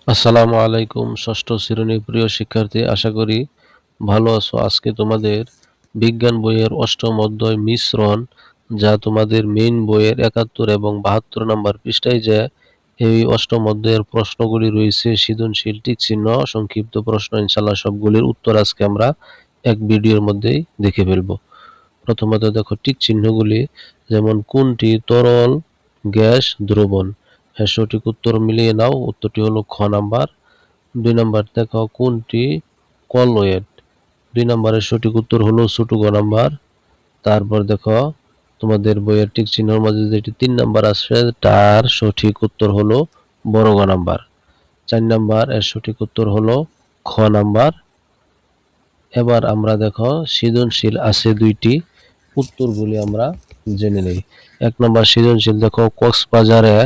আসসালামু আলাইকুম ষষ্ঠ শ্রেণীর প্রিয় শিক্ষার্থী, আশা করি ভালো আছো। আজকে তোমাদের বিজ্ঞান বইয়ের অষ্টম অধ্যায় মিশ্রণ, যা তোমাদের মেইন বইয়ের 71 এবং 72 নম্বর পৃষ্ঠায় যে এই অষ্টম অধ্যায়ের প্রশ্নগুলি রয়েছে, সৃজনশীল টিক চিহ্ন সংক্ষিপ্ত প্রশ্ন, ইনশাল্লাহ সবগুলির উত্তর আজকে আমরা এক ভিডিওর মধ্যেই দেখে ফেলবো। প্রথমত দেখো টিক চিহ্নগুলি, যেমন কোনটি তরল, গ্যাস, দ্রবণ। এর সঠিক উত্তর মিলিয়ে নাও। উত্তরটি হলো খ নাম্বার। 2 নাম্বার দেখো কোনটি কলয়েড। 2 নাম্বারের সঠিক উত্তর হলো ছোট গ নাম্বার। তারপর দেখো তোমাদের বইয়ের টিক চিহ্নের মাঝে যেটি 3 নাম্বার আছে তার সঠিক উত্তর হলো বড় গ নাম্বার। 4 নাম্বার এর সঠিক উত্তর হলো খ নাম্বার। এবার আমরা দেখো সৃজনশীল আছে দুইটি, উত্তরগুলি আমরা জেনে নেই। 1 নম্বর সৃজনশীল দেখো, কক্সবাজারে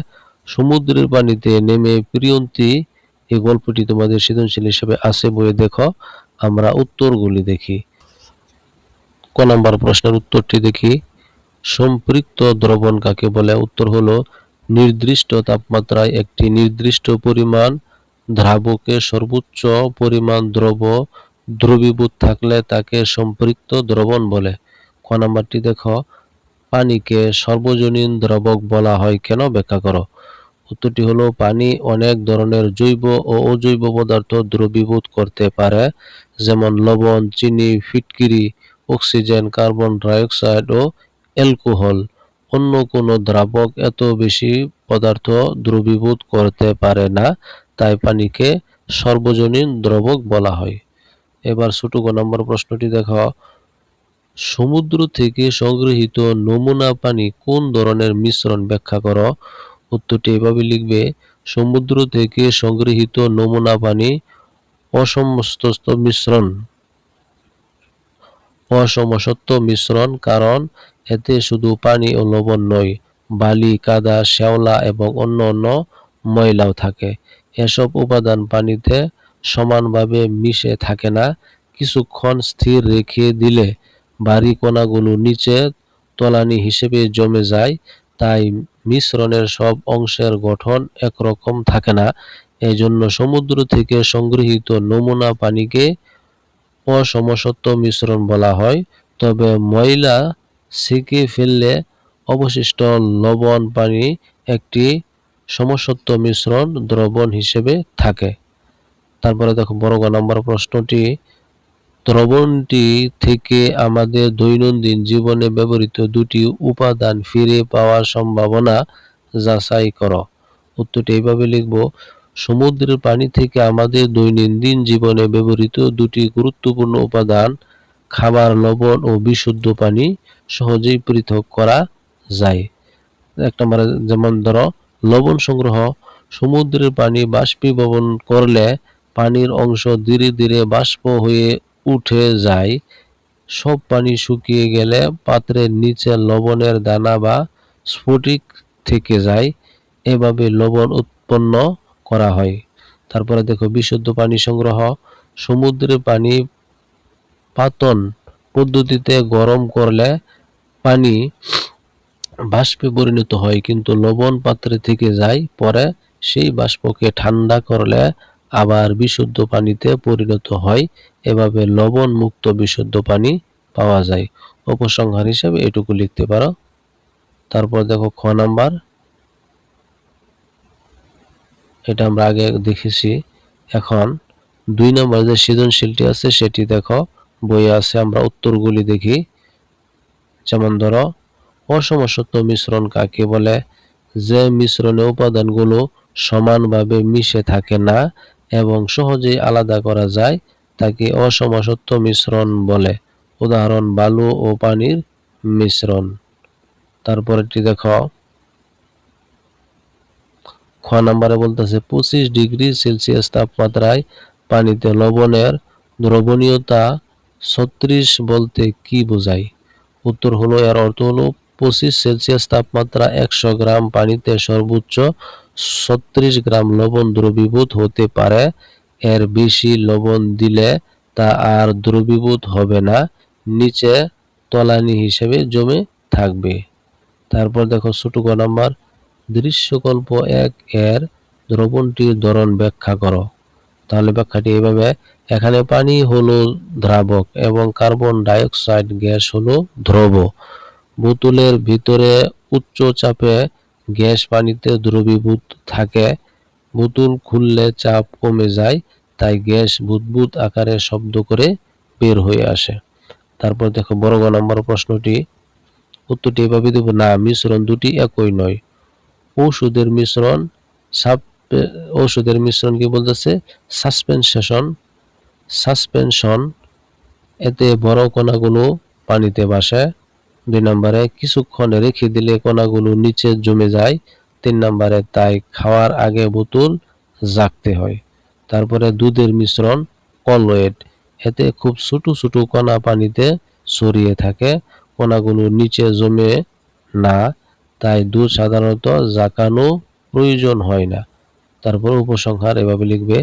সমুদ্রের পানিতে নেমে প্রিয়ন্তী এই গল্পটি তোমাদের সৃজনশীল হিসেবে আছে বইয়ে। দেখো আমরা উত্তরগুলি দেখি। ক নম্বর প্রশ্নের উত্তরটি দেখি, সম্পৃক্ত দ্রবণ কাকে বলে? উত্তর হলো নির্দিষ্ট তাপমাত্রায় একটি নির্দিষ্ট পরিমাণ দ্রাবকে সর্বোচ্চ পরিমাণ দ্রবীভূত থাকলে তাকে সম্পৃক্ত দ্রবণ বলে। খ নাম্বারটি দেখো, পানিকে সর্বজনীন দ্রাবক বলা হয় কেন? ব্যাখ্যা করো। উত্তরটি হলো পানি অনেক ধরনের জৈব ও অজৈব পদার্থ দ্রবীভূত করতে পারে, যেমন লবণ, চিনি, ফিটকিরি, অক্সিজেন, কার্বন ডাইঅক্সাইড ও অ্যালকোহল। অন্য কোনো দ্রাবক এত বেশি পদার্থ দ্রবীভূত করতে পারে না, তাই পানিকে সর্বজনীন দ্রাবক বলা হয়। এবার ছোট গ নম্বর প্রশ্নটি দেখো, সমুদ্র থেকে সংগৃহীত নমুনা পানি কোন ধরনের মিশ্রণ? ব্যাখ্যা করো। উত্তরটি এভাবে লিখবে, সমুদ্র থেকে সংগৃহীত নমুনা পানি অসমসত্ব মিশ্রণ। অসমসত্ব মিশ্রণ, কারণ এতে শুধু পানি ও লবণ নয়, বালি, কাদা, শ্যাওলা এবং অন্যান্য ময়লাও থাকে। এসব উপাদান পানিতে সমানভাবে মিশে থাকে না। কিছুক্ষণ স্থির রেখে দিলে ভারী কণাগুলো নিচে তলানি হিসেবে জমে যায়, তাই মিশ্রণের সব অংশের গঠন একরকম থাকে না। এজন্য সমুদ্র থেকে সংগৃহীত নমুনা পানিকে অসমসত্ব মিশ্রণ বলা হয়। তবে ময়লা ছেঁকে ফেললে অবশিষ্ট লবণ পানি একটি সমসত্ব মিশ্রণ দ্রবণ হিসেবে থাকে। তারপরে দেখো বড় গ নম্বর প্রশ্নটি, দ্রবণটি থেকে আমাদের দৈনন্দিন জীবনে ব্যবহৃত দুটি উপাদান ফিরে পাওয়ার সম্ভাবনা যাচাই করো। উত্তরটি এইভাবে লিখব, সমুদ্রের পানি থেকে আমাদের দৈনন্দিন জীবনে ব্যবহৃত দুটি গুরুত্বপূর্ণ উপাদান খাবার লবণ ও বিশুদ্ধ পানি সহজেই পৃথক করা যায়। 1 নম্বরে যেমন ধরো লবণ সংগ্রহ, সমুদ্রের পানি বাষ্পীভবন করলে পানির অংশ ধীরে ধীরে বাষ্প হয়ে উঠে যায়। সব পানি শুকিয়ে গেলে পাত্রের নিচে লবণের দানা বা স্ফটিক থেকে যায়। এভাবে লবণ উৎপন্ন করা হয়। তারপরে দেখো বিশুদ্ধ পানি সংগ্রহ, সমুদ্রের পানি পাতন পদ্ধতিতে গরম করলে পানি বাষ্পে পরিণত হয়, কিন্তু লবণ পাত্রে থেকে যায়। পরে সেই বাষ্পকে ঠান্ডা করলে আবার বিশুদ্ধ পানিতে পরিণত হয়। এভাবে লবণ মুক্ত বিশুদ্ধ পানি পাওয়া যায়। উপসংহার হিসেবে এটুকু লিখতে পারো। তারপর দেখো খ নাম্বার, এটা আমরা আগে দেখেছি। এখন 2 নম্বর যে সৃজনশীলটি আছে সেটি দেখো বইয়ে আছে, আমরা উত্তরগুলি দেখি। যেমন ধরো, অসমসত্ব মিশ্রণ কাকে বলে? যে মিশ্রণে উপাদানগুলো সমানভাবে মিশে থাকে না এবং সহজেই আলাদা করা যায় তাকে অসমসত্ব মিশ্রণ বলে। উদাহরণ, বালু ও পানির মিশ্রণ। তারপরেরটি দেখো, খ নম্বরে বলতেছে 25 ডিগ্রি সেলসিয়াস তাপমাত্রায় পানিতে লবণের দ্রবণীয়তা 36 বলতে কি বোঝায়? উত্তর হলো, এর অর্থ হলো 25 সেলসিয়াস তাপমাত্রা 100 গ্রাম পানিতে সর্বোচ্চ 36 গ্রাম লবণ দ্রবীভূত হতে পারে। এর বেশি লবণ দিলে তা আর দ্রবীভূত হবে না, নিচে তলানি হিসেবে জমে থাকবে। তারপর দেখো ছোট গ নাম্বার, দৃশ্যকল্প 1 এর দ্রবণটির ধরন ব্যাখ্যা করো। তাহলে ব্যাখ্যাটি এইভাবে, এখানে পানি হলো দ্রাবক এবং কার্বন ডাইঅক্সাইড গ্যাস হলো দ্রব। বোতলের ভিতরে উচ্চ চাপে গ্যাস পানিতে দ্রবীভূত থাকে। বোতল খুললে চাপ কমে যায়, তাই গ্যাস বুদবুদ আকারে শব্দ করে বের হয়ে আসে। তারপর দেখো বড় গ নম্বর প্রশ্নটি, উত্তরটি এভাবে দেব, না মিশ্রণ দুটি একই নয়। ঔষধের মিশ্রণ ঔষধের মিশ্রণ কি বলতেছে, সাসপেনশন, এতে বড় কণাগুলো পানিতে ভাসে। 2 নম্বরে কিছুক্ষণ রেখে দিলে কণাগুলো নিচে জমে যায়। 3 নম্বরে তাই খাওয়ার আগে বোতল রাখতে হয়। তারপরে দুধের মিশ্রণ কলয়েড, এতে খুব ছোট ছোট কণা পানিতে ছড়িয়ে থাকে, কণাগুলো নিচে জমে না, তাই দুধ সাধারণত জাকানো প্রয়োজন হয় না। তারপর উপসংহার এভাবে লিখবে।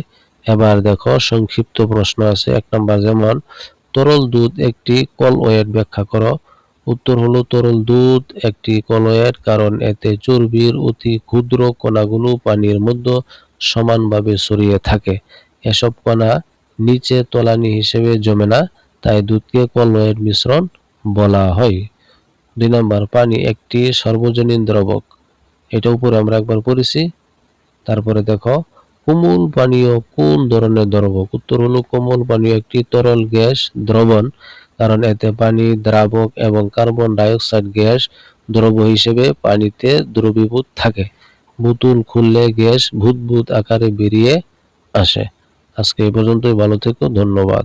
এবার দেখো সংক্ষিপ্ত প্রশ্ন আছে। 1 নম্বর, যেমন তরল দুধ একটি কলয়েড ব্যাখ্যা করো। উত্তর হলো তরল দুধ একটি কলয়েড, কারণ এতে চর্বির অতি ক্ষুদ্র কণাগুলো পানির মধ্যে সমানভাবে ছড়িয়ে থাকে। এসব কণা নিচে তলানি হিসেবে জমে না, তাই দুধকে কলয়েড মিশ্রণ বলা হয়। 2 নম্বর, পানি একটি সর্বজনীন দ্রবক। এটা উপরে আমরা একবার পড়েছি। তারপরে দেখো কোমল পানীয় কোন ধরনের দ্রবক। উত্তর হলো কোমল পানীয় একটি তরল গ্যাস দ্রবণ, কারণ এতে পানি দ্রাবক এবং কার্বন ডাইঅক্সাইড গ্যাস দ্রব হিসেবে পানিতে দ্রবীভূত থাকে। বোতল খুললে গ্যাস বুদবুদ আকারে বেরিয়ে আসে। আজকে এই পর্যন্তই, ভালো থেকো, ধন্যবাদ।